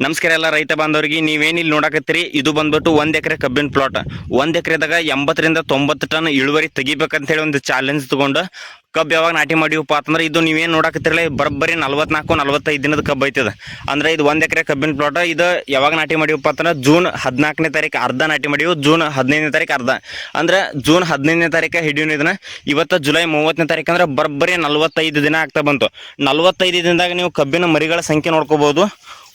ನಮಸ್ಕಾರ ಎಲ್ಲ ರೈತ ಬಾಂಧವರಿಗೆ. ನೀವೇನಿಲ್ಲಿ ನೋಡಕತ್ತೀರಿ, ಇದು ಬಂದ್ಬಿಟ್ಟು 1 ಎಕರೆ ಕಬ್ಬಿನ ಪ್ಲಾಟ್. 1 ಎಕರೆದಾಗ 80 ರಿಂದ 90 ಟನ್ ಇಳುವರಿ ತೆಗಿಬೇಕಂತ ಹೇಳಿ ಒಂದು ಚಾಲೆಂಜ್ ತಗೊಂಡು ಕಬ್ಬು ಯಾವಾಗ ನಾಟಿ ಮಾಡಿವಪ್ಪ ಅಂತಂದ್ರೆ ಇದು ನೀವೇನು ನೋಡಕತ್ತಿರಲ್ಲ, ಬರೋಬ್ಬರಿ 44-45 ದಿನದ ಕಬ್ಬು ಐತದ. ಅಂದ್ರೆ ಇದು 1 ಎಕರೆ ಕಬ್ಬಿನ ಪ್ಲಾಟ್. ಇದು ಯಾವಾಗ ನಾಟಿ ಮಾಡಿವಪ್ಪ ಅಂತಂದ್ರೆ ಜೂನ್ 14ನೇ ತಾರೀಕು ಅರ್ಧ ನಾಟಿ ಮಾಡಿವು, ಜೂನ್ 15ನೇ ತಾರೀಕು ಅರ್ಧ. ಅಂದ್ರೆ ಜೂನ್ 15ನೇ ತಾರೀಕು ಹಿಡಿಯೋಣ ಇದನ್ನ. ಇವತ್ತು ಜುಲೈ 30ನೇ ತಾರೀಕು ಅಂದ್ರೆ ಬರೋಬ್ಬರಿ 45 ದಿನ ಆಗ್ತಾ ಬಂತು. 45 ದಿನದಾಗ ನೀವು ಕಬ್ಬಿನ ಮರಿಗಳ ಸಂಖ್ಯೆ ನೋಡ್ಕೋಬಹುದು.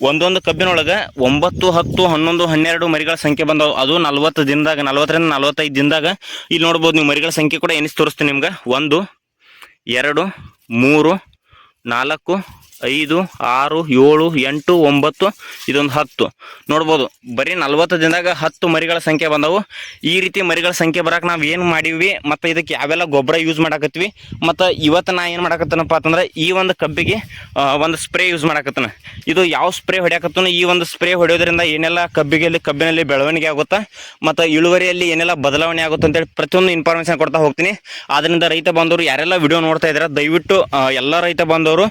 ಒಂದೊಂದು ಕಬ್ಬಿನೊಳಗೆ 9, 10, 11, 12 ಮರಿಗಳ ಸಂಖ್ಯೆ ಬಂದವು. ಅದು 40 ದಿನದಾಗ, 40ರಿಂದ 45 ದಿನದಾಗ. ಇಲ್ಲಿ ನೋಡ್ಬೋದು ನೀವು ಮರಿಗಳ ಸಂಖ್ಯೆ ಕೂಡ ಎನಿಸಿ ತೋರಿಸ್ತೀನಿ ನಿಮ್ಗೆ. 1, 2, 3, 4, 5, 6, 7, 8, 9, ಇದೊಂದು 10 ನೋಡ್ಬೋದು. ಬರೀ 40 ದಿನದಾಗ 10 ಮರಿಗಳ ಸಂಖ್ಯೆ ಬಂದವು. ಈ ರೀತಿ ಮರಿಗಳ ಸಂಖ್ಯೆ ಬರಕ್ಕೆ ನಾವು ಏನು ಮಾಡೀವಿ ಮತ್ತು ಇದಕ್ಕೆ ಯಾವೆಲ್ಲ ಗೊಬ್ಬರ ಯೂಸ್ ಮಾಡಾಕತ್ತೀವಿ, ಮತ್ತು ಇವತ್ತು ನಾ ಏನು ಮಾಡಾಕತ್ತನಪ್ಪ ಅಂತಂದ್ರೆ ಈ ಒಂದು ಕಬ್ಬಿಗೆ ಒಂದು ಸ್ಪ್ರೇ ಯೂಸ್ ಮಾಡಾಕತ್ತನ. ಇದು ಯಾವ ಸ್ಪ್ರೇ ಹೊಡ್ಯಾಕತ್ತನೋ, ಈ ಒಂದು ಸ್ಪ್ರೇ ಹೊಡೆಯೋದ್ರಿಂದ ಏನೆಲ್ಲ ಕಬ್ಬಿನಲ್ಲಿ ಬೆಳವಣಿಗೆ ಆಗುತ್ತಾ ಮತ್ತು ಇಳುವರಿಯಲ್ಲಿ ಏನೆಲ್ಲ ಬದಲಾವಣೆ ಆಗುತ್ತೆ ಅಂತೇಳಿ ಪ್ರತಿಯೊಂದು ಇನ್ಫಾರ್ಮೇಷನ್ ಕೊಡ್ತಾ ಹೋಗ್ತೀನಿ. ಆದ್ದರಿಂದ ರೈತ ಬಾಂಧವರು ಯಾರೆಲ್ಲ ವಿಡಿಯೋ ನೋಡ್ತಾ ಇದ್ದಾರೆ, ದಯವಿಟ್ಟು ಎಲ್ಲ ರೈತ ಬಾಂಧವರು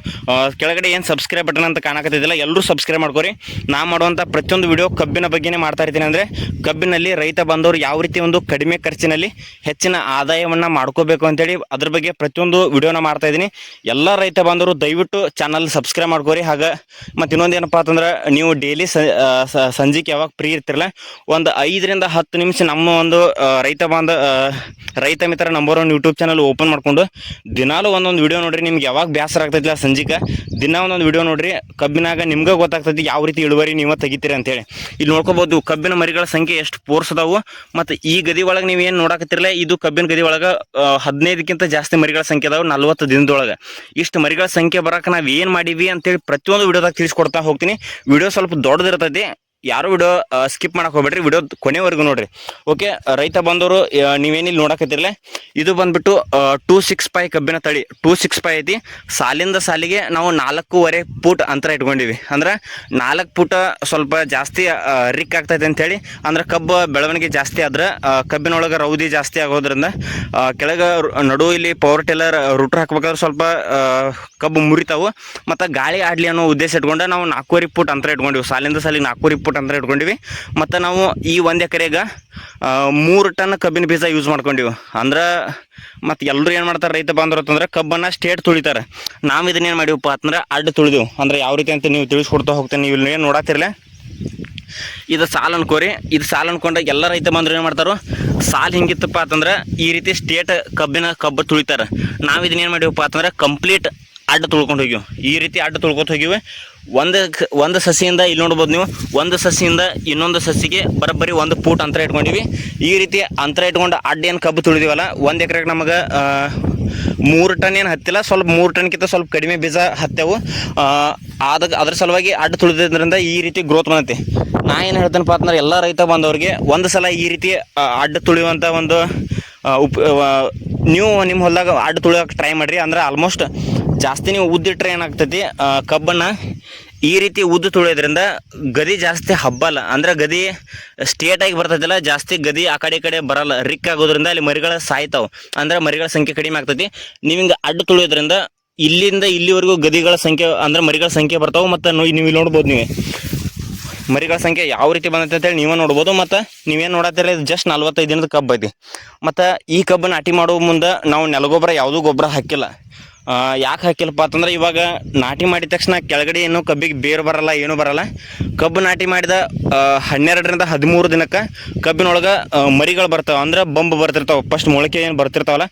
ಕೆಳಗಡೆ ಏನು ಸಬ್ಸ್ಕ್ರೈಬ್ ಬಟನ್ ಅಂತ ಕಾಣಕತ್ತಿದ್ದಿಲ್ಲ, ಎಲ್ಲರೂ ಸಬ್ಸ್ಕ್ರೈಬ್ ಮಾಡ್ಕೊರಿ. ನಾ ಮಾಡುವಂಥ ಪ್ರತಿಯೊಂದು ವಿಡಿಯೋ ಕಬ್ಬಿನ ಬಗ್ಗೆನೇ ಮಾಡ್ತಾ ಇರ್ತೀನಿ. ಅಂದರೆ ಕಬ್ಬಿನಲ್ಲಿ ರೈತ ಬಾಂಧವರು ಯಾವ ರೀತಿ ಒಂದು ಕಡಿಮೆ ಖರ್ಚಿನಲ್ಲಿ ಹೆಚ್ಚಿನ ಆದಾಯವನ್ನು ಮಾಡ್ಕೋಬೇಕು ಅಂತೇಳಿ ಅದ್ರ ಬಗ್ಗೆ ಪ್ರತಿಯೊಂದು ವಿಡಿಯೋನ ಮಾಡ್ತಾ ಇದ್ದೀನಿ. ಎಲ್ಲ ರೈತ ಬಾಂಧವರು ದಯವಿಟ್ಟು ಚಾನಲ್ ಸಬ್ಸ್ಕ್ರೈಬ್ ಮಾಡ್ಕೋರಿ. ಹಾಗೆ ಮತ್ತು ಇನ್ನೊಂದು ಏನಪ್ಪ ಅಂತಂದ್ರೆ, ನೀವು ಡೈಲಿ ಸಂಜೆಗೆ ಯಾವಾಗ ಫ್ರೀ ಇರ್ತಿರಲ್ಲ, ಒಂದು 5 ರಿಂದ 10 ನಿಮಿಷ ನಮ್ಮ ಒಂದು ರೈತ ಮಿತ್ರ ನಂಬರ್ 1 ಯೂಟ್ಯೂಬ್ ಚಾನಲ್ ಓಪನ್ ಮಾಡಿಕೊಂಡು ದಿನಾಲು ಒಂದೊಂದು ವಿಡಿಯೋ ನೋಡ್ರಿ. ನಿಮ್ಗೆ ಯಾವಾಗ ಬೇಸರ ಆಗ್ತೈತಿಲ್ಲ ಸಂಜೆಗೆ ದಿನ ಒಂದೊಂದು ವಿಡಿಯೋ ನೋಡ್ರಿ. ಕಬ್ಬಿನಾಗ ನಿಮ್ಗೆ ಗೊತ್ತಾಗ್ತೈತಿ ಯಾವ ರೀತಿ ಇಳುವರಿ ನೀವು ತೆಗಿತೀರಿ ಅಂತೇಳಿ. ಇಲ್ಲಿ ನೋಡ್ಕೋಬಹುದು ಕಬ್ಬಿನ ಮರಿಗಳ ಸಂಖ್ಯೆ ಎಷ್ಟು ಫೋರ್ಸ್ ಅದಾವು. ಮತ್ತು ಈ ಗದಿ ಒಳಗೆ ನೀವು ಏನು ನೋಡಕತ್ತಿರಲ್ಲ, ಇದು ಕಬ್ಬಿನ ಗದಿ ಒಳಗೆ 15ಕ್ಕಿಂತ ಜಾಸ್ತಿ ಮರಿಗಳ ಸಂಖ್ಯೆ ಅದಾವೆ 40 ದಿನದೊಳಗೆ. ಇಷ್ಟು ಮರಿಗಳ ಸಂಖ್ಯೆ ಬರಕ್ಕೆ ನಾವು ಏನು ಮಾಡೀವಿ ಅಂತೇಳಿ ಪ್ರತಿಯೊಂದು ವಿಡಿಯೋದಾಗ ತಿಳಿಸ್ಕೊಡ್ತಾ ಹೋಗ್ತೀನಿ. ವಿಡಿಯೋ ಸ್ವಲ್ಪ ದೊಡ್ಡದಿರ್ತೈತಿ, ಯಾರು ವಿಡಿಯೋ ಸ್ಕಿಪ್ ಮಾಡಕ್ಕೆ ಹೋಗ್ಬೇಡ್ರಿ, ವಿಡಿಯೋ ಕೊನೆವರೆಗೂ ನೋಡ್ರಿ. ಓಕೆ ರೈತ ಬಂದವರು, ನೀವೇನಿಲ್ಲಿ ನೋಡಕತ್ತಿರಲ್ಲ, ಇದು ಬಂದ್ಬಿಟ್ಟು 265 ಕಬ್ಬಿನ ತಳಿ. 265 ಐತಿ. ಸಾಲಿಂದ ಸಾಲಿಗೆ ನಾವು 4.5 ಫೂಟ್ ಅಂತರ ಇಟ್ಕೊಂಡಿವಿ. ಅಂದ್ರೆ 4 ಫೂಟ್ ಸ್ವಲ್ಪ ಜಾಸ್ತಿ ರಿಕ್ ಆಗ್ತೈತೆ ಅಂತೇಳಿ. ಅಂದ್ರೆ ಕಬ್ಬು ಬೆಳವಣಿಗೆ ಜಾಸ್ತಿ ಆದ್ರೆ ಕಬ್ಬಿನೊಳಗೆ ರೌದಿ ಜಾಸ್ತಿ ಆಗೋದ್ರಿಂದ ಕೆಳಗೆ ನಡು ಇಲ್ಲಿ ಪವರ್ ಟಿಲ್ಲರ್ ರೂಟ್ರ್ ಹಾಕ್ಬೇಕಾದ್ರೆ ಸ್ವಲ್ಪ ಕಬ್ಬು ಮುರಿತಾವು. ಮತ್ತು ಗಾಳಿ ಆಡಲಿ ಅನ್ನೋ ಉದ್ದೇಶ ಇಟ್ಕೊಂಡು ನಾವು 4.5 ಫೂಟ್ ಅಂತರ ಇಟ್ಕೊಂಡಿವಿ. ಸಾಲಿಂದ ಸಾಲಿಗೆ 4.5 ಫೂಟ್ ಅಂತರ ಇಟ್ಕೊಂಡಿವಿ. ಮತ್ತು ನಾವು ಈ 1 ಎಕರೆಗೆ 3 ಟನ್ ಕಬ್ಬಿನ ಬೀಜ ಯೂಸ್ ಮಾಡ್ಕೊಂಡಿವಿ. ಅಂದ್ರೆ ಮತ್ತು ಎಲ್ಲರೂ ಏನು ಮಾಡ್ತಾರೆ ರೈತ ಬಾಂಧವರು ಅಂತಂದ್ರೆ, ಕಬ್ಬನ್ನು ಸ್ಟೇಟ್ ತುಳಿತಾರೆ. ನಾವು ಇದನ್ನೇನು ಮಾಡಿವಪ್ಪ ಅಂತಂದ್ರೆ ಅಡ್ಡ ತುಳಿದೆವು. ಅಂದ್ರೆ ಯಾವ ರೀತಿ ಅಂತ ನೀವು ತಿಳಿಸ್ಕೊಡ್ತಾ ಹೋಗ್ತೇನೆ. ನೀವು ಇಲ್ಲಿ ಏನು ನೋಡತ್ತಿರಲ್ಲ, ಇದು ಸಾಲು ಅನ್ಕೋರಿ. ಇದು ಸಾಲು ಅನ್ಕೊಂಡಾಗ ಎಲ್ಲ ರೈತ ಬಂದರು ಏನು ಮಾಡ್ತಾರೋ, ಸಾಲು ಹಿಂಗಿತ್ತಪ್ಪ ಅಂತಂದ್ರೆ ಈ ರೀತಿ ಸ್ಟೇಟ್ ಕಬ್ಬು ತುಳಿತಾರೆ. ನಾವು ಇದನ್ನೇನು ಮಾಡಿವಪ್ಪ ಅಂತಂದ್ರೆ ಕಂಪ್ಲೀಟ್ ಅಡ್ಡ ತುಳ್ಕೊಂಡು ಹೋಗಿವಿ. ಈ ರೀತಿ ಅಡ್ಡ ತುಳ್ಕೊತ ಹೋಗಿವಿ. ಒಂದು ಸಸಿಯಿಂದ ಇಲ್ಲಿ ನೋಡ್ಬೋದು ನೀವು, ಒಂದು ಸಸಿಯಿಂದ ಇನ್ನೊಂದು ಸಸಿಗೆ ಬರೋಬ್ಬರಿ 1 ಫೂಟ್ ಅಂತರ ಇಟ್ಕೊಂಡಿವಿ. ಈ ರೀತಿ ಅಂತರ ಇಟ್ಕೊಂಡು ಅಡ್ಡ ಏನು ಕಬ್ಬು ತುಳಿದೀವಲ್ಲ, 1 ಎಕರೆಗೆ ನಮಗೆ 3 ಟನ್ ಏನು ಹತ್ತಿಲ್ಲ, ಸ್ವಲ್ಪ 3 ಟನ್ಗಿಂತ ಸ್ವಲ್ಪ ಕಡಿಮೆ ಬೀಜ ಹತ್ತೆವು. ಅದ್ರ ಸಲುವಾಗಿ ಅಡ್ಡ ತುಳಿದ್ರಿಂದ ಈ ರೀತಿ ಗ್ರೋತ್ ಬಂದೈತಿ. ನಾ ಏನು ಹೇಳ್ತೇನಪ್ಪ ಅಂತಂದ್ರೆ, ಎಲ್ಲ ರೈತ ಬಂದವ್ರಿಗೆ ಒಂದು ಸಲ ಈ ರೀತಿ ಅಡ್ಡ ತುಳಿಯುವಂಥ ಒಂದು ನೀವು ನಿಮ್ಮ ಹೊಲದಾಗ ಅಡ್ಡ ತುಳಿಯೋಕೆ ಟ್ರೈ ಮಾಡಿರಿ. ಅಂದ್ರೆ ಆಲ್ಮೋಸ್ಟ್ ಜಾಸ್ತಿ ನೀವು ಉದ್ದಿಟ್ರೆ ಏನಾಗ್ತೈತಿ, ಕಬ್ಬನ್ನು ಈ ರೀತಿ ಉದ್ದು ತುಳಿಯೋದ್ರಿಂದ ಗದಿ ಜಾಸ್ತಿ ಹಬ್ಬಲ್ಲ. ಅಂದ್ರೆ ಗದಿ ಸ್ಟೇಟಾಗಿ ಬರ್ತೈತಿಲ್ಲ, ಜಾಸ್ತಿ ಗದಿ ಆ ಕಡೆ ಈ ಕಡೆ ಬರಲ್ಲ. ರಿಕ್ ಆಗೋದ್ರಿಂದ ಅಲ್ಲಿ ಮರಿಗಳ ಸಾಯ್ತಾವೆ. ಅಂದ್ರೆ ಮರಿಗಳ ಸಂಖ್ಯೆ ಕಡಿಮೆ ಆಗ್ತೈತಿ. ನೀವು ಹಿಂಗೆ ಅಡ್ಡ ತುಳಿಯೋದ್ರಿಂದ ಇಲ್ಲಿಂದ ಇಲ್ಲಿವರೆಗೂ ಗದಿಗಳ ಸಂಖ್ಯೆ ಅಂದ್ರೆ ಮರಿಗಳ ಸಂಖ್ಯೆ ಬರ್ತಾವೆ. ಮತ್ತು ನೀವು ಇಲ್ಲಿ ನೋಡ್ಬೋದು, ನೀವೇ ಮರಿಗಳ ಸಂಖ್ಯೆ ಯಾವ ರೀತಿ ಬಂದೈತೆ ಅಂತೇಳಿ ನೀವೇ ನೋಡ್ಬೋದು. ಮತ್ತು ನೀವೇನು ನೋಡತ್ತೀರ, ಇದು ಜಸ್ಟ್ 45 ದಿನದ ಕಬ್ಬು ಐತಿ. ಮತ್ತು ಈ ಕಬ್ಬು ನಾಟಿ ಮಾಡೋ ಮುಂದೆ ನಾವು ನೆಲಗೊಬ್ಬರ ಯಾವುದೂ ಗೊಬ್ಬರ ಹಾಕಿಲ್ಲ. ಯಾಕೆ ಹಾಕಿಲ್ಲಪ್ಪ ಅಂತಂದ್ರೆ, ಇವಾಗ ನಾಟಿ ಮಾಡಿದ ತಕ್ಷಣ ಕೆಳಗಡೆ ಏನು ಕಬ್ಬಿಗೆ ಬೇರು ಬರಲ್ಲ, ಏನೂ ಬರಲ್ಲ. ಕಬ್ಬು ನಾಟಿ ಮಾಡಿದ 12 ರಿಂದ 13 ದಿನಕ್ಕೆ ಕಬ್ಬಿನೊಳಗೆ ಮರಿಗಳು ಬರ್ತಾವೆ. ಅಂದ್ರೆ ಬಂಬು ಬರ್ತಿರ್ತಾವೆ, ಫಸ್ಟ್ ಮೊಳಕೆ ಏನು ಬರ್ತಿರ್ತಾವಲ್ಲ,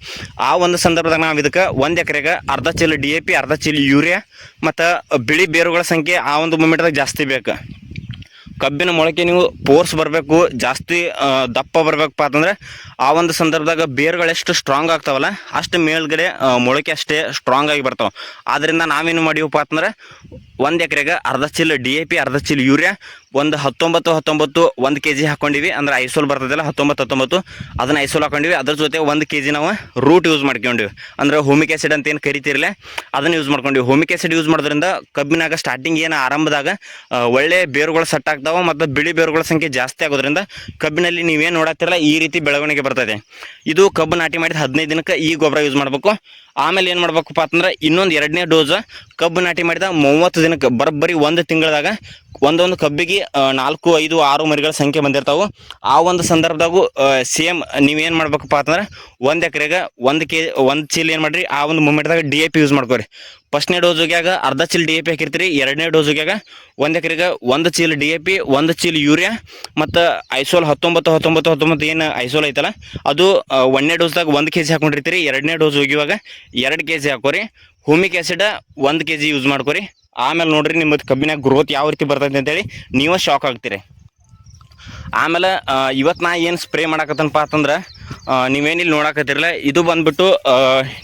ಆ ಒಂದು ಸಂದರ್ಭದಾಗ ನಾವು ಇದಕ್ಕೆ 1 ಎಕರೆಗೆ ಅರ್ಧ ಚೀಲ DAP, ಅರ್ಧ ಚೀಲ ಯೂರಿಯಾ ಮತ್ತು ಬಿಳಿ ಬೇರುಗಳ ಸಂಖ್ಯೆ ಆ ಒಂದು ಮೂಮೆಂಟ್ದಾಗ ಜಾಸ್ತಿ ಬೇಕು. ಕಬ್ಬಿನ ಮೊಳಕೆ ನೀವು ಫೋರ್ಸ್ ಬರಬೇಕು, ಜಾಸ್ತಿ ದಪ್ಪ ಬರಬೇಕಪ್ಪ ಅಂತಂದ್ರೆ ಆ ಒಂದು ಸಂದರ್ಭದಾಗ ಬೇರುಗಳು ಎಷ್ಟು ಸ್ಟ್ರಾಂಗ್ ಆಗ್ತಾವಲ್ಲ, ಅಷ್ಟು ಮೇಲ್ಗಡೆ ಮೊಳಕೆ ಅಷ್ಟೇ ಸ್ಟ್ರಾಂಗ್ ಆಗಿ ಬರ್ತಾವೆ. ಆದ್ದರಿಂದ ನಾವೇನು ಮಾಡಿವಪ್ಪ ಅಂತಂದ್ರೆ, 1 ಎಕರೆಗೆ ಅರ್ಧ ಚೀಲ DAP, ಅರ್ಧ ಚೀಲ ಯೂರಿಯಾ, ಒಂದು 19 1 kg ಹಾಕೊಂಡಿವಿ. ಅಂದ್ರೆ ಐಸೋಲ್ ಬರ್ತದಲ್ಲ 19 ಅದನ್ನು ಐಸೋಲ್ ಹಾಕೊಂಡಿವಿ. ಅದ್ರ ಜೊತೆ 1 kg ನಾವು ರೂಟ್ ಯೂಸ್ ಮಾಡ್ಕೊಂಡಿವಿ. ಅಂದ್ರೆ ಹೋಮಿಕ್ ಆ್ಯಸಿಡ್ ಅಂತ ಏನು ಕರಿತಿರಲ್ಲ, ಅದನ್ನು ಯೂಸ್ ಮಾಡ್ಕೊಂಡಿವಿ. ಹೋಮಿಕ್ ಆ್ಯಸಿಡ್ ಯೂಸ್ ಮಾಡೋದ್ರಿಂದ ಕಬ್ಬಿನಾಗ ಸ್ಟಾರ್ಟಿಂಗ್ ಏನು ಆರಂಭದಾಗ ಒಳ್ಳೆ ಬೇರುಗಳು ಸೆಟ್ ಆಗ್ತಾವೆ. ಮತ್ತು ಬಿಳಿ ಬೇರುಗಳ ಸಂಖ್ಯೆ ಜಾಸ್ತಿ ಆಗೋದ್ರಿಂದ ಕಬ್ಬಿನಲ್ಲಿ ನೀವೇನು ನೋಡತ್ತಿರಲ್ಲ ಈ ರೀತಿ ಬೆಳವಣಿಗೆ ಬರ್ತದೆ. ಇದು ಕಬ್ಬು ನಾಟಿ ಮಾಡಿದ 15 ದಿನಕ್ಕೆ ಈ ಗೊಬ್ಬರ ಯೂಸ್ ಮಾಡಬೇಕು. ಆಮೇಲೆ ಏನು ಮಾಡ್ಬೇಕಪ್ಪ ಅಂತಂದ್ರೆ, ಇನ್ನೊಂದು 2ನೇ ಡೋಸ್ ಕಬ್ಬು ನಾಟಿ ಮಾಡಿದ 30 ದಿನಕ್ಕೆ ಬರೋಬ್ಬರಿ 1 ತಿಂಗಳದಾಗ ಒಂದೊಂದು ಕಬ್ಬಿಗೆ 4, 5, 6 ಮರಿಗಳ ಸಂಖ್ಯೆ ಬಂದಿರ್ತಾವೆ. ಆ ಒಂದು ಸಂದರ್ಭದಾಗೂ ಸೇಮ್ ನೀವೇನು ಮಾಡ್ಬೇಕಪ್ಪ ಅಂತಂದ್ರೆ 1 ಎಕರೆಗೆ 1 ಚೀಲ ಏನು ಮಾಡಿರಿ ಆ ಒಂದು ಮೂಮೆಂಟ್ದಾಗ DAP ಯೂಸ್ ಮಾಡ್ಕೊರಿ. ಫಸ್ಟ್ನೇ ಡೋಸ್ಗ್ಯಾಗ ಅರ್ಧ ಚೀಲ DAP ಹಾಕಿರ್ತೀರಿ. ಎರಡನೇ ಡೋಸ್ಗ್ಯಾಗ 1 ಎಕರೆಗೆ 1 ಚೀಲ DAP, 1 ಚೀಲ ಯೂರಿಯಾ ಮತ್ತು ಐಸೋಲ್ 19 ಏನು ಐಸೋಲ್ ಐತಲ್ಲ ಅದು 1ನೇ ಡೋಸ್ದಾಗ 1 kg ಹಾಕೊಂಡಿರ್ತೀರಿ. ಎರಡನೇ ಡೋಸ್ ಹೋಗಿವಾಗ 2 kg ಹಾಕೋರಿ. ಹ್ಯೂಮಿಕ್ ಆ್ಯಸಿಡ್ 1 kg ಯೂಸ್ ಮಾಡ್ಕೊರಿ. ಆಮೇಲೆ ನೋಡ್ರಿ ನಿಮ್ಮದು ಕಬ್ಬಿನ ಗ್ರೋತ್ ಯಾವ ರೀತಿ ಬರ್ತೈತೆ ಅಂತೇಳಿ ನೀವು ಶಾಕ್ ಆಗ್ತೀರಿ. ಆಮೇಲೆ ಇವತ್ತು ನಾ ಏನು ಸ್ಪ್ರೇ ಮಾಡಕತ್ತನಪ್ಪ ಅಂತಂದ್ರೆ ನೀವೇನಿಲ್ಲಿ ನೋಡಕತ್ತಿರಲ್ಲ, ಇದು ಬಂದ್ಬಿಟ್ಟು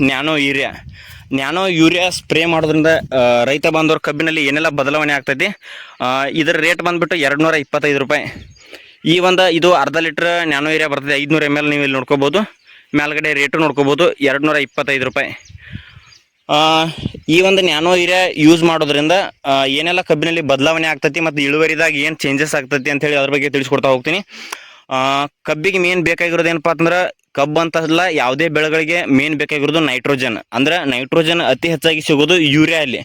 ನ್ಯಾನೋ ಯೂರಿಯಾ ಸ್ಪ್ರೇ ಮಾಡೋದ್ರಿಂದ ರೈತ ಬಾಂಧವ್ರ ಕಬ್ಬಿನಲ್ಲಿ ಏನೆಲ್ಲ ಬದಲಾವಣೆ ಆಗ್ತೈತಿ. ಇದರ ರೇಟ್ ಬಂದ್ಬಿಟ್ಟು 225 ರೂಪಾಯಿ. ಇದು ಅರ್ಧ ಲೀಟ್ರ್ ನ್ಯಾನೋ ಯೂರಿಯಾ ಬರ್ತದೆ 500 ml. ನೀವು ಇಲ್ಲಿ ನೋಡ್ಕೋಬೋದು, ಮೇಲ್ಗಡೆ ರೇಟು ನೋಡ್ಕೋಬೋದು, 225 ರೂಪಾಯಿ. ಈ ಒಂದು ನ್ಯಾನೋ ಯೂರಿಯಾ ಯೂಸ್ ಮಾಡೋದ್ರಿಂದ ಏನೆಲ್ಲ ಕಬ್ಬಿನಲ್ಲಿ ಬದಲಾವಣೆ ಆಗ್ತೈತಿ ಮತ್ತು ಇಳುವರಿದಾಗ ಏನು ಚೇಂಜಸ್ ಆಗ್ತೈತಿ ಅಂತೇಳಿ ಅದ್ರ ಬಗ್ಗೆ ತಿಳಿಸ್ಕೊಡ್ತಾ ಹೋಗ್ತೀನಿ. ಕಬ್ಬಿಗೆ ಮೇನ್ ಬೇಕಾಗಿರೋದು ಏನಪ್ಪ ಅಂತಂದ್ರೆ, ಕಬ್ಬು ಅಂತಲ್ಲ ಯಾವುದೇ ಬೆಳೆಗಳಿಗೆ ಮೇನ್ ಬೇಕಾಗಿರೋದು ನೈಟ್ರೋಜನ್. ಅಂದ್ರೆ ನೈಟ್ರೋಜನ್ ಅತಿ ಹೆಚ್ಚಾಗಿ ಸಿಗೋದು ಯೂರಿಯಲ್ಲಿ.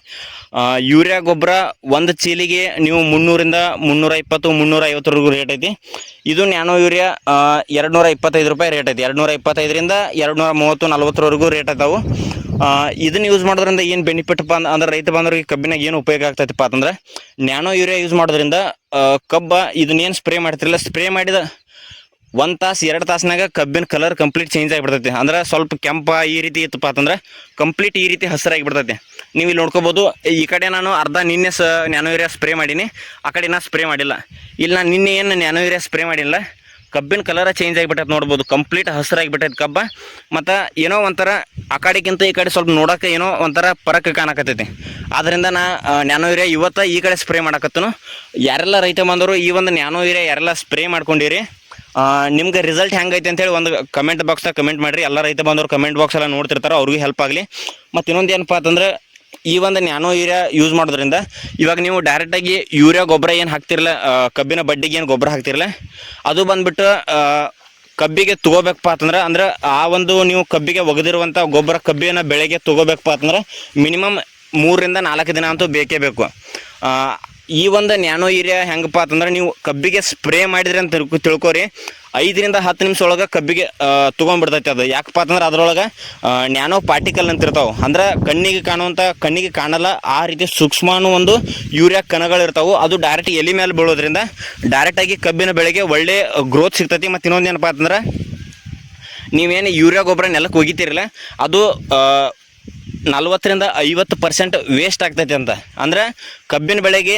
ಯೂರಿಯಾ ಗೊಬ್ಬರ 1 ಚೀಲಿಗೆ ನೀವು 300ರಿಂದ 320, 350ವರೆಗೂ ರೇಟ್ ಐತಿ. ಇದು ನ್ಯಾನೋ ಯೂರಿಯಾ 225 ರೂಪಾಯಿ ರೇಟ್ ಐತಿ. 225ರಿಂದ 230, 40ವರೆಗೂ ರೇಟ್ ಐತಾವು. ಇದನ್ನು ಯೂಸ್ ಮಾಡೋದ್ರಿಂದ ಏನು ಬೆನಿಫಿಟ್ಪ್ಪ ಅಂದ್ರೆ ರೈತ ಬಾಂಧವರಿಗೆ ಕಬ್ಬಿನಾಗ ಏನು ಉಪಯೋಗ ಆಗ್ತೈತಪ್ಪ ಅಂತಂದ್ರೆ, ನ್ಯಾನೋ ಯೂರಿಯಾ ಯೂಸ್ ಮಾಡೋದ್ರಿಂದ ಇದನ್ನೇನು ಸ್ಪ್ರೇ ಮಾಡ್ತಿರಲ್ಲ, ಸ್ಪ್ರೇ ಮಾಡಿದ 1 ತಾಸು 2 ತಾಸಿನಾಗ ಕಬ್ಬಿನ ಕಲರ್ ಕಂಪ್ಲೀಟ್ ಚೇಂಜ್ ಆಗಿಬಿಡ್ತೈತಿ. ಅಂದ್ರೆ ಸ್ವಲ್ಪ ಕೆಂಪ ಈ ರೀತಿ ಇತ್ತಪ್ಪ ಅಂತಂದ್ರೆ ಕಂಪ್ಲೀಟ್ ಈ ರೀತಿ ಹಸಿರಾಗಿ ಬಿಡ್ತೈತಿ. ನೀವು ಇಲ್ಲಿ ನೋಡ್ಕೋಬೋದು, ಈ ಕಡೆ ನಾನು ಅರ್ಧ ನಿನ್ನೆ ನ್ಯಾನೋ ಯೂರಿಯಾ ಸ್ಪ್ರೇ ಮಾಡೀನಿ, ಆ ಕಡೆ ನಾನು ಸ್ಪ್ರೇ ಮಾಡಿಲ್ಲ. ಇಲ್ಲಿ ನಾನು ನಿನ್ನೆ ಏನು ನ್ಯಾನೋ ಯೂರಿಯಾ ಸ್ಪ್ರೇ ಮಾಡಿಲ್ಲ, ಕಬ್ಬಿನ ಕಲರ ಚೇಂಜ್ ಆಗಿಬಿಟ್ಟೈತೆ ನೋಡ್ಬೋದು, ಕಂಪ್ಲೀಟ್ ಹಸಿರಾಗಿಬಿಟ್ಟೈತೆ ಕಬ್ಬ. ಮತ್ತು ಏನೋ ಒಂಥರ ಆ ಕಡೆಗಿಂತ ಈ ಕಡೆ ಸ್ವಲ್ಪ ನೋಡೋಕೆ ಏನೋ ಒಂಥರ ಫರಕ್ ಕಾಣಕತ್ತೈತಿ. ಆದ್ದರಿಂದ ನ್ಯಾನೋ ಯೂರಿಯಾ ಇವತ್ತು ಈ ಕಡೆ ಸ್ಪ್ರೇ ಮಾಡಕತ್ತನು. ಯಾರೆಲ್ಲ ರೈತ ಬಂದವರು ಈ ಒಂದು ನ್ಯಾನೋ ಯೂರಿಯಾ ಯಾರೆಲ್ಲ ಸ್ಪ್ರೇ ಮಾಡ್ಕೊಂಡಿರಿ, ನಿಮ್ಗೆ ರಿಸಲ್ಟ್ ಹೆಂಗೈತೆ ಅಂತೇಳಿ ಒಂದು ಕಮೆಂಟ್ ಬಾಕ್ಸ್ದಾಗ ಕಮೆಂಟ್ ಮಾಡಿರಿ. ಎಲ್ಲ ರೈತ ಬಂದವರು ಕಮೆಂಟ್ ಬಾಕ್ಸ್ ಎಲ್ಲ ನೋಡ್ತಿರ್ತಾರೆ, ಅವ್ರಿಗೂ ಹೆಲ್ಪ್ ಆಗಲಿ. ಮತ್ತು ಇನ್ನೊಂದು ಏನಪ್ಪ ಅಂತಂದ್ರೆ, ಈ ಒಂದು ನ್ಯಾನೋ ಯೂರಿಯಾ ಯೂಸ್ ಮಾಡೋದ್ರಿಂದ ಇವಾಗ ನೀವು ಡೈರೆಕ್ಟಾಗಿ ಯೂರಿಯಾ ಗೊಬ್ಬರ ಏನು ಹಾಕ್ತಿರಲ್ಲ, ಕಬ್ಬಿನ ಬಡ್ಡಿಗೆ ಏನು ಗೊಬ್ಬರ ಹಾಕ್ತಿರಲ್ಲ, ಅದು ಬಂದ್ಬಿಟ್ಟು ಕಬ್ಬಿಗೆ ತೊಗೋಬೇಕಪ್ಪ ಅಂದ್ರೆ ಆ ಒಂದು ನೀವು ಕಬ್ಬಿಗೆ ಒಗೆದಿರುವಂಥ ಗೊಬ್ಬರ ಕಬ್ಬಿನ ಬೆಳೆಗೆ ತೊಗೋಬೇಕಪ್ಪ ಅಂತಂದ್ರೆ ಮಿನಿಮಮ್ 3ರಿಂದ 4 ದಿನ ಅಂತೂ ಬೇಕೇ ಬೇಕು. ಈ ಒಂದು ನ್ಯಾನೋ ಯೂರಿಯಾ ಹೆಂಗಪ್ಪ ಅಂತಂದ್ರೆ, ನೀವು ಕಬ್ಬಿಗೆ ಸ್ಪ್ರೇ ಮಾಡಿದ್ರಿ ಅಂತ ತಿಳ್ಕೊರಿ, 5ರಿಂದ 10 ನಿಮಿಷ ಒಳಗೆ ಕಬ್ಬಿಗೆ ತೊಗೊಂಡ್ಬಿಡ್ತೈತೆ ಅದು. ಯಾಕಪ್ಪ ಅಂತಂದ್ರೆ ಅದ್ರೊಳಗೆ ನ್ಯಾನೋ ಪಾರ್ಟಿಕಲ್ ಅಂತ ಇರ್ತಾವೆ. ಅಂದ್ರೆ ಕಣ್ಣಿಗೆ ಕಾಣಲ್ಲ ಆ ರೀತಿ ಸೂಕ್ಷ್ಮಾನು ಒಂದು ಯೂರಿಯಾ ಕಣಗಳಿರ್ತಾವೆ. ಅದು ಡೈರೆಕ್ಟ್ ಎಲೆ ಮೇಲೆ ಬೀಳೋದ್ರಿಂದ ಡೈರೆಕ್ಟಾಗಿ ಕಬ್ಬಿನ ಬೆಳೆಗೆ ಒಳ್ಳೆ ಗ್ರೋತ್ ಸಿಗ್ತೈತಿ. ಮತ್ತು ಇನ್ನೊಂದು ಏನಪ್ಪ ಅಂತಂದ್ರೆ, ನೀವೇನು ಯೂರಿಯಾ ಗೊಬ್ಬರ ನೆಲಕ್ಕೆ ಒಗಿತೀರಲ್ಲ, ಅದು 40ರಿಂದ 50% ವೇಸ್ಟ್ ಆಗ್ತೈತೆ ಅಂತ. ಅಂದ್ರೆ ಕಬ್ಬಿನ ಬೆಳೆಗೆ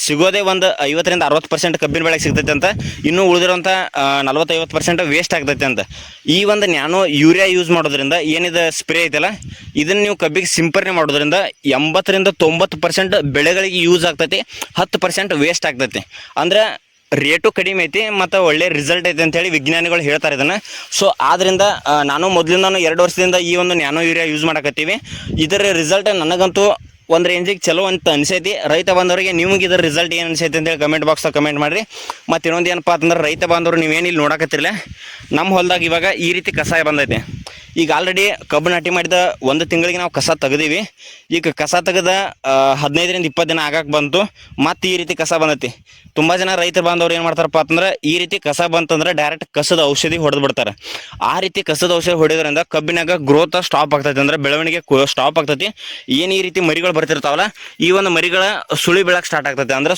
ಸಿಗೋದೇ ಒಂದು 50ರಿಂದ 60% ಕಬ್ಬಿನ ಬೆಳೆಗೆ ಸಿಗ್ತೈತೆ ಅಂತ, ಇನ್ನೂ ಉಳಿದಿರೋಂಥ 40-50% ವೇಸ್ಟ್ ಆಗ್ತೈತೆ ಅಂತ. ಈ ಒಂದು ನ್ಯಾನೋ ಯೂರಿಯಾ ಯೂಸ್ ಮಾಡೋದ್ರಿಂದ ಏನಿದೆ ಸ್ಪ್ರೇ ಐತಲ್ಲ, ಇದನ್ನು ನೀವು ಕಬ್ಬಿಗೆ ಸಿಂಪರಣೆ ಮಾಡೋದ್ರಿಂದ 80ರಿಂದ 90% ಬೆಳೆಗಳಿಗೆ ಯೂಸ್ ಆಗ್ತೈತಿ, 10% ವೇಸ್ಟ್ ಆಗ್ತೈತಿ. ಅಂದ್ರೆ ರೇಟು ಕಡಿಮೆ ಐತಿ ಮತ್ತು ಒಳ್ಳೆ ರಿಸಲ್ಟ್ ಐತೆ ಅಂತೇಳಿ ವಿಜ್ಞಾನಿಗಳು ಹೇಳ್ತಾರೆ ಇದನ್ನು. ಸೊ ಆದ್ದರಿಂದ ನಾನು ಮೊದಲಿಂದ 2 ವರ್ಷದಿಂದ ಈ ಒಂದು ನ್ಯಾನೋ ಯೂರಿಯಾ ಯೂಸ್ ಮಾಡಕತ್ತೀವಿ. ಇದರ ರಿಸಲ್ಟ್ ನನಗಂತೂ ಒಂದು ರೇಂಜಿಗೆ ಚಲೋ ಅಂತ ಅನಿಸೈತಿ. ರೈತ ಬಾಂಧವರಿಗೆ ನಿಮ್ಗೆ ಇದರ ರಿಸಲ್ಟ್ ಏನು ಅನಿಸೈತಿ ಅಂತೇಳಿ ಕಮೆಂಟ್ ಬಾಕ್ಸಾಗ ಕಮೆಂಟ್ ಮಾಡಿರಿ. ಮತ್ತು ಇನ್ನೊಂದು ಏನಪ್ಪ ಅಂತಂದ್ರೆ, ರೈತ ಬಾಂಧವರು ನೀವೇನು ಇಲ್ಲಿ ನೋಡಕತ್ತಿರಲ್ಲ, ನಮ್ಮ ಹೊಲದಾಗ ಇವಾಗ ಈ ರೀತಿ ಕಸ ಬಂದೈತೆ. ಈಗ ಆಲ್ರೆಡಿ ಕಬ್ಬು ನಾಟಿ ಮಾಡಿದ 1 ತಿಂಗಳಿಗೆ ನಾವು ಕಸ ತೆಗೆದೀವಿ. ಈಗ ಕಸ ತೆಗೆದ 15ರಿಂದ 20 ದಿನ ಆಗಕ್ಕೆ ಬಂತು, ಮತ್ತು ಈ ರೀತಿ ಕಸ ಬಂದೈತಿ. ತುಂಬ ಜನ ರೈತ ಬಾಂಧವ್ರು ಏನು ಮಾಡ್ತಾರಪ್ಪ ಅಂತಂದ್ರೆ, ಈ ರೀತಿ ಕಸ ಬಂತಂದ್ರೆ ಡೈರೆಕ್ಟ್ ಕಸದ ಔಷಧಿ ಹೊಡೆದು ಬಿಡ್ತಾರೆ. ಆ ರೀತಿ ಕಸದ ಔಷಧಿ ಹೊಡೆಯೋದ್ರಿಂದ ಕಬ್ಬಿನಾಗ ಗ್ರೋತ್ ಸ್ಟಾಪ್ ಆಗ್ತೈತಿ, ಅಂದ್ರೆ ಬೆಳವಣಿಗೆ ಸ್ಟಾಪ್ ಆಗ್ತೈತಿ. ಏನು ಈ ರೀತಿ ಮರಿಗಳು ಬರ್ತಿರ್ತಾವಲ್ಲ, ಈ ಒಂದು ಮರಿಗಳ ಸುಳಿ ಬೀಳಕ್ಕೆ ಸ್ಟಾರ್ಟ್ ಆಗ್ತೈತಿ. ಅಂದ್ರೆ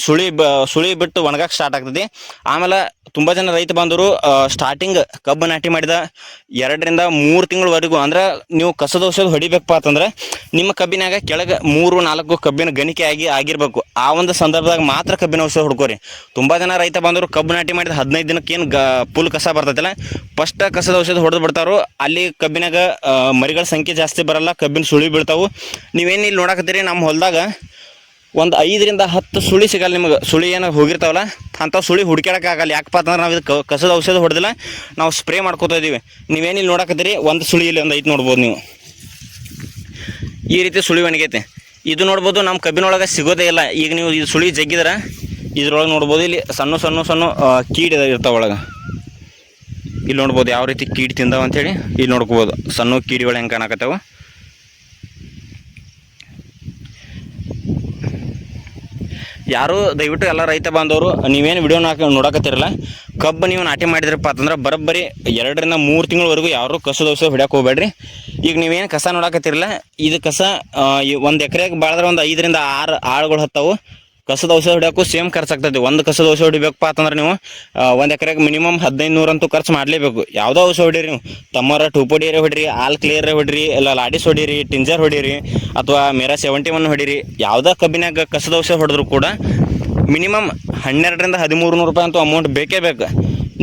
ಸುಳಿ ಬಿಟ್ಟು ಒಣಗಕ್ಕೆ ಸ್ಟಾರ್ಟ್ ಆಗ್ತೈತಿ. ಆಮೇಲೆ ತುಂಬ ಜನ ರೈತ ಬಾಂಧವರು ಸ್ಟಾರ್ಟಿಂಗ್ ಕಬ್ಬು ನಾಟಿ ಮಾಡಿದ 2ರಿಂದ 3 ತಿಂಗಳವರೆಗೂ ಅಂದ್ರೆ ನೀವು ಕಸದ ಔಷಧ ಹೊಡಿಬೇಕಪ್ಪ ಅಂತಂದ್ರೆ ನಿಮ್ಮ ಕಬ್ಬಿನಾಗ ಕೆಳಗೆ 3-4 ಕಬ್ಬಿನ ಗಣಿಕೆ ಆಗಿರ್ಬೇಕು. ಆ ಒಂದು ಸಂದರ್ಭದಾಗ ಮಾತ್ರ ಕಬ್ಬಿನ ಔಷಧ ಹುಡ್ಕೋರಿ. ತುಂಬ ಜನ ರೈತ ಬಾಂಧವರು ಕಬ್ಬು ನಾಟಿ ಮಾಡಿದ 15 ದಿನಕ್ಕೆ ಏನು ಫುಲ್ ಕಸ ಬರ್ತೈತಲ್ಲ, ಫಸ್ಟ್ ಕಸದ ಔಷಧ ಹೊಡೆದು ಬಿಡ್ತಾರೋ, ಅಲ್ಲಿ ಕಬ್ಬಿನಾಗ ಮರಿಗಳ ಸಂಖ್ಯೆ ಜಾಸ್ತಿ ಬರಲ್ಲ, ಕಬ್ಬಿನ ಸುಳಿ ಬೀಳ್ತಾವು. ನೀವೇನು ಇಲ್ಲಿ ನೋಡಕತ್ತೀರಿ, ನಮ್ಮ ಹೊಲದಾಗ ಒಂದು 5ರಿಂದ 10 ಸುಳಿ ಸಿಗಲ್ಲ ನಿಮಗೆ. ಸುಳಿ ಏನು ಹೋಗಿರ್ತಾವಲ್ಲ ಅಂಥವು ಸುಳಿ ಹುಡ್ಕ್ಯಾಡಕ್ಕಾಗಲ್ಲ. ಯಾಕಪ್ಪ ಅಂತಂದ್ರೆ ನಾವು ಇದು ಕಸದ ಔಷಧ ಹೊಡೆದಿಲ್ಲ, ನಾವು ಸ್ಪ್ರೇ ಮಾಡ್ಕೋತಾ ಇದ್ದೀವಿ. ನೀವೇನಿಲ್ಲಿ ನೋಡಕತ್ತೀರಿ, ಒಂದು ಸುಳಿ ಇಲ್ಲಿ ಒಂದು ಐತೆ ನೋಡ್ಬೋದು ನೀವು. ಈ ರೀತಿ ಸುಳಿ ಒಣಗೈತೆ. ಇದು ನೋಡ್ಬೋದು ನಮ್ಮ ಕಬ್ಬಿನೊಳಗೆ ಸಿಗೋದೇ ಇಲ್ಲ. ಈಗ ನೀವು ಇದು ಸುಳಿ ಜಗ್ಗಿದ್ರೆ ಇದ್ರೊಳಗೆ ನೋಡ್ಬೋದು, ಇಲ್ಲಿ ಸಣ್ಣ ಕೀಡಿ ಇರ್ತಾವೆ ಒಳಗೆ. ಇಲ್ಲಿ ನೋಡ್ಬೋದು ಯಾವ ರೀತಿ ಕೀಡಿ ತಿಂದಾವ ಅಂಥೇಳಿ. ಇಲ್ಲಿ ನೋಡ್ಕೋಬೋದು ಸಣ್ಣ ಕೀಡಿಗಳು ಹೆಂಗೆ ಕಾಣಕತ್ತಾವ. ಯಾರು ದಯವಿಟ್ಟು ಎಲ್ಲ ರೈತ ಬಾಂಧವರು ನೀವೇನು ವಿಡಿಯೋ ನೋಡಕತ್ತಿರಲ್ಲ, ಕಬ್ಬು ನೀವು ನಾಟಿ ಮಾಡಿದ್ರಪ್ಪ ಅಂತಂದ್ರೆ ಬರೋಬ್ಬರಿ 2 ರಿಂದ 3 ತಿಂಗಳವರೆಗೂ ಯಾರು ಕಸದ ಔಷಧ ಹೊಡ್ಯಕ್ಕೆ ಹೋಗ್ಬೇಡ್ರಿ. ಈಗ ನೀವೇನು ಕಸ ನೋಡಕತ್ತಿರಲ್ಲ, ಇದು ಕಸ 1 ಎಕರೆಗೆ ಬಾಳಿದ್ರೆ ಒಂದು 5 ರಿಂದ 6 ಆಳುಗಳು ಹತ್ತಾವು. ಕಸದ ಔಷಧ ಹೊಡ್ಯೋಕ್ಕೂ ಸೇಮ್ ಖರ್ಚು ಆಗ್ತದೆ. ಒಂದು ಕಸದ ಔಷಧ ಹೊಡಿಬೇಕಪ್ಪ ಅಂತಂದ್ರೆ ನೀವು 1 ಎಕರೆಗೆ ಮಿನಿಮಮ್ 1500 ಅಂತೂ ಖರ್ಚು ಮಾಡಲೇಬೇಕು. ಯಾವುದೋ ಔಷಧ ಹೊಡೀರಿ ನೀವು, ತಮ್ಮರ ಟೂಪೋಡಿಯರೇ ಹೊಡಿರಿ, ಆಲ್ ಕ್ಲಿಯರೇ ಹೊಡಿರಿ, ಇಲ್ಲ ಲಾಡಿಸ್ ಹೊಡೀರಿ, ಟಿಂಜರ್ ಹೊಡೀರಿ, ಅಥವಾ ಮೇರಾ 71 ಹೊಡೀರಿ. ಯಾವುದೋ ಕಬ್ಬಿನಾಗ ಕಸದ ಔಷಧ ಹೊಡೆದ್ರು ಕೂಡ ಮಿನಿಮಮ್ 12 ರಿಂದ 1300 ರೂಪಾಯಿ ಅಂತೂ ಅಮೌಂಟ್ ಬೇಕೇ ಬೇಕು.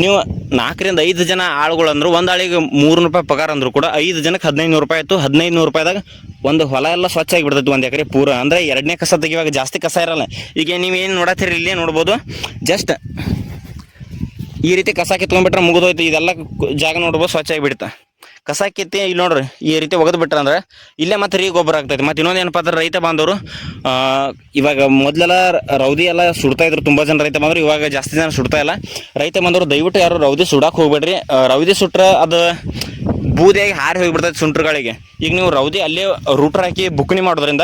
ನೀವು 4 ರಿಂದ 5 ಜನ ಆಳುಗಳು ಅಂದರು, ಒಂದು ಆಳಿಗೆ 300 ರೂಪಾಯಿ ಪಗಾರ ಅಂದರು ಕೂಡ 5 ಜನಕ್ಕೆ 1500 ರೂಪಾಯಿ ಆಯಿತು. 1500 ರೂಪಾಯಿದಾಗ ಒಂದು ಹೊಲ ಎಲ್ಲ ಸ್ವಚ್ಛ ಆಗಿಬಿಡ್ತೈತಿ 1 ಎಕರೆ ಪೂರ. ಅಂದರೆ 2ನೇ ಕಸ ತೆಗಿವಾಗ ಜಾಸ್ತಿ ಕಸ ಇರಲ್ಲ. ಈಗ ನೀವೇನು ನೋಡತ್ತೀರಿ ಇಲ್ಲೇ ನೋಡ್ಬೋದು, ಜಸ್ಟ್ ಈ ರೀತಿ ಕಸ ಕಿತ್ಕೊಂಡ್ಬಿಟ್ರೆ ಮುಗಿದೋಯ್ತು. ಇದೆಲ್ಲ ಜಾಗ ನೋಡ್ಬೋದು ಸ್ವಚ್ಛ ಆಗಿಬಿಡ್ತಾ. ಕಸ ಕಿತ್ತಿ ಇಲ್ಲಿ ನೋಡ್ರಿ ಈ ರೀತಿ ಒಗೆದು ಬಿಟ್ರೆ ಅಂದ್ರೆ ಇಲ್ಲೇ ಮತ್ತೆ ರೀ ಗೊಬ್ಬರ ಆಗ್ತೈತಿ. ಮತ್ತು ಇನ್ನೊಂದು ಏನಪ್ಪ ಅಂದ್ರೆ ರೈತ ಬಾಂಧವರು ಇವಾಗ ಮೊದಲೆಲ್ಲ ರೌದಿ ಎಲ್ಲ ಸುಡ್ತಾ ಇದ್ರು ತುಂಬ ಜನ ರೈತ ಬಾಂಧವರು, ಇವಾಗ ಜಾಸ್ತಿ ಜನ ಸುಡ್ತಾ ಇಲ್ಲ. ರೈತ ಬಾಂಧವರು ದಯವಿಟ್ಟು ಯಾರು ರೌದಿ ಸುಡಕ್ಕೆ ಹೋಗ್ಬೇಡ್ರಿ. ರೌದಿ ಸುಟ್ರೆ ಅದು ಬೂದಿಯಾಗಿ ಹಾರಿ ಹೋಗಿಬಿಡ್ತೈತೆ ಸುಂಟ್ರುಗಳಿಗೆ. ಈಗ ನೀವು ರೌದಿ ಅಲ್ಲೇ ರೂಟ್ರ್ ಹಾಕಿ ಬುಕ್ನಿ ಮಾಡೋದ್ರಿಂದ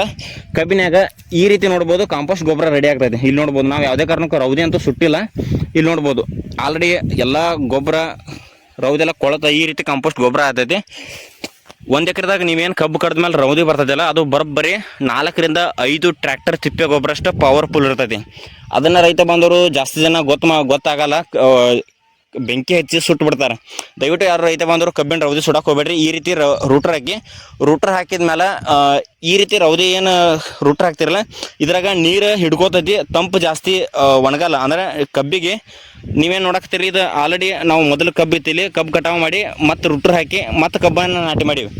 ಕಬ್ಬಿನಾಗ ಈ ರೀತಿ ನೋಡ್ಬೋದು ಕಾಂಪೋಸ್ಟ್ ಗೊಬ್ಬರ ರೆಡಿ ಆಗ್ತೈತೆ. ಇಲ್ಲಿ ನೋಡ್ಬೋದು, ನಾವು ಯಾವುದೇ ಕಾರಣಕ್ಕೂ ರೌದಿ ಅಂತೂ ಸುಟ್ಟಿಲ್ಲ. ಇಲ್ಲಿ ನೋಡ್ಬೋದು ಆಲ್ರೆಡಿ ಎಲ್ಲ ಗೊಬ್ಬರ ರೌದೆಲ್ಲ ಕೊಳತ ಈ ರೀತಿ ಕಾಂಪೋಸ್ಟ್ ಗೊಬ್ಬರ ಆಗ್ತೈತಿ. 1 ಎಕರೆದಾಗ ನೀವೇನು ಕಬ್ಬು ಕಡ್ದ ಮೇಲೆ ರೌದಿ ಬರ್ತದಲ್ಲ, ಅದು ಬರೋಬ್ಬರಿ 4 ರಿಂದ 5 ಟ್ರ್ಯಾಕ್ಟರ್ ತಿಪ್ಪೆ ಗೊಬ್ಬರ ಅಷ್ಟು ಪವರ್ಫುಲ್ ಇರ್ತೈತಿ. ಅದನ್ನು ರೈತ ಬಂದವರು ಜಾಸ್ತಿ ಜನ ಗೊತ್ತಾಗಲ್ಲ, ಬೆಂಕಿ ಹಚ್ಚಿ ಸುಟ್ಟು ಬಿಡ್ತಾರೆ. ದಯವಿಟ್ಟು ಯಾರು ರೈತ ಬಂದವರು ಕಬ್ಬಿನ ರೌದಿ ಸುಡಕ್ಕೆ ಹೋಗ್ಬೇಡ್ರಿ. ಈ ರೀತಿ ರೂಟ್ರ್ ಹಾಕಿದ್ಮೇಲೆ ಈ ರೀತಿ ರೌದಿ ಏನು ರೂಟ್ರ್ ಹಾಕ್ತಿರಲ್ಲ, ಇದ್ರಾಗ ನೀರು ಹಿಡ್ಕೋತೈತಿ, ತಂಪು ಜಾಸ್ತಿ ಒಣಗಲ್ಲ. ಅಂದರೆ ಕಬ್ಬಿಗೆ ನೀವೇನು ನೋಡಕ್ತೀರಿ, ಇದು ಆಲ್ರೆಡಿ ನಾವು ಮೊದಲು ಕಬ್ಬು ಇತ್ತಿಲಿ ಕಬ್ಬು ಕಟಾವು ಮಾಡಿ ಮತ್ತೆ ರೂಟ್ರ್ ಹಾಕಿ ಮತ್ತೆ ಕಬ್ಬನ್ನು ನಾಟಿ ಮಾಡೀವಿ.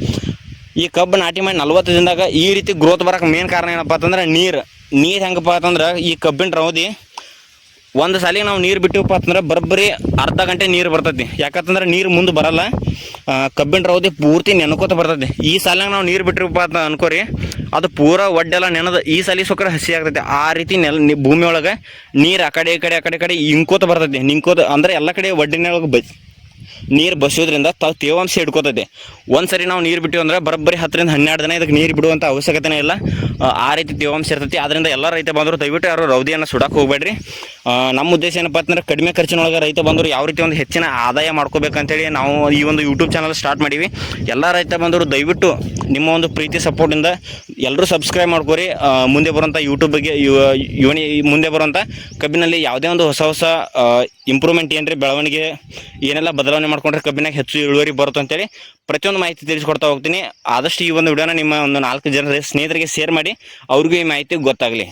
ಈ ಕಬ್ಬು ನಾಟಿ ಮಾಡಿ 40 ದಿನದಾಗ ಈ ರೀತಿ ಗ್ರೋತ್ ಬರೋಕೆ ಮೇನ್ ಕಾರಣ ಏನಪ್ಪ ಅಂತಂದ್ರೆ ನೀರು ಹೆಂಗಪ್ಪ ಅಂತಂದ್ರೆ, ಈ ಕಬ್ಬಿನ ರೌದಿ ಒಂದು ಸಾಲಿಗೆ ನಾವು ನೀರು ಬಿಟ್ಟಿವಪ್ಪ ಅಂತಂದ್ರೆ ಬರೋಬ್ಬರಿ ಅರ್ಧ ಗಂಟೆ ನೀರು ಬರ್ತೈತಿ. ಯಾಕಂತಂದ್ರೆ ನೀರು ಮುಂದೆ ಬರಲ್ಲ, ಕಬ್ಬಿನ ರೌದಿ ಪೂರ್ತಿ ನೆನ್ಕೋತ ಬರ್ತೈತಿ. ಈ ಸಾಲಾಗ ನಾವು ನೀರು ಬಿಟ್ಟಿರಪ್ಪ ಅಂತ ಅನ್ಕೋರಿ, ಅದು ಪೂರ ಒಡ್ಡೆಲ್ಲ ನೆನದ ಈ ಸಾಲಿ ಸೊಕ್ಕರ ಹಸಿ ಆಗ್ತೈತಿ. ಆ ರೀತಿ ಭೂಮಿ ಒಳಗೆ ನೀರು ಆ ಕಡೆ ಇಂಕೋತ ಬರ್ತೈತಿ. ಅಂದರೆ ಎಲ್ಲ ಕಡೆ ಒಡ್ಡಿನೊಳಗೆ ನೀರು ಬಸಿಯೋದ್ರಿಂದ ತೇವಾಂಶ ಹಿಡ್ಕೋತೈತಿ. ಒಂದ್ಸರಿ ನಾವು ನೀರು ಬಿಟ್ಟಿವಿ ಅಂದ್ರೆ ಬರೋಬ್ಬರಿ 10 ರಿಂದ 12 ದಿನ ಇದಕ್ಕೆ ನೀರು ಬಿಡುವಂಥ ಅವಶ್ಯಕತೆನೇ ಇಲ್ಲ. ಆ ರೀತಿ ತೇವಾಂಶ ಇರ್ತೈತಿ. ಆದ್ದರಿಂದ ಎಲ್ಲ ರೈತ ಬಂದರು ದಯವಿಟ್ಟು ಯಾರು ರೌದಿಯನ್ನು ಸುಡಕ್ಕೆ ಹೋಗ್ಬೇಡ್ರಿ. ನಮ್ಮ ಉದ್ದೇಶ ಏನಪ್ಪ ಅಂತಂದ್ರೆ ಕಡಿಮೆ ಖರ್ಚಿನೊಳಗೆ ರೈತ ಬಂದರು ಯಾವ ರೀತಿ ಒಂದು ಹೆಚ್ಚಿನ ಆದಾಯ ಮಾಡ್ಕೋಬೇಕಂತೇಳಿ ನಾವು ಈ ಒಂದು ಯೂಟ್ಯೂಬ್ ಚಾನಲ್ ಸ್ಟಾರ್ಟ್ ಮಾಡೀವಿ. ಎಲ್ಲ ರೈತ ಬಂದರು ದಯವಿಟ್ಟು ನಿಮ್ಮ ಒಂದು ಪ್ರೀತಿ ಸಪೋರ್ಟಿಂದ ಎಲ್ಲರೂ ಸಬ್ಸ್ಕ್ರೈಬ್ ಮಾಡ್ಕೋರಿ. ಮುಂದೆ ಬರುವಂಥ ಯೂಟ್ಯೂಬ್ಗೆ ಮುಂದೆ ಬರುವಂಥ ಕಬ್ಬಿನಲ್ಲಿ ಯಾವುದೇ ಒಂದು ಹೊಸ ಇಂಪ್ರೂವ್ಮೆಂಟ್ ಏನ್ರಿ ಬೆಳವಣಿಗೆ ಏನೆಲ್ಲ ಬದಲಾವಣೆ ಮಾಡ್ಕೊಂಡ್ರೆ ಕಬ್ಬಿನಾಗ ಹೆಚ್ಚು ಇಳುವರಿ ಬರುತ್ತೆ ಅಂತೇಳಿ ಪ್ರತಿಯೊಂದು ಮಾಹಿತಿ ತಿಳಿಸ್ಕೊಡ್ತಾ ಹೋಗ್ತೀನಿ. ಆದಷ್ಟು ಈ ಒಂದು ವಿಡಿಯೋನ ನಿಮ್ಮ ಒಂದು 4 ಜನ ಸ್ನೇಹಿತರಿಗೆ ಶೇರ್ ಮಾಡಿ, ಅವ್ರಿಗೂ ಈ ಮಾಹಿತಿ ಗೊತ್ತಾಗಲಿ.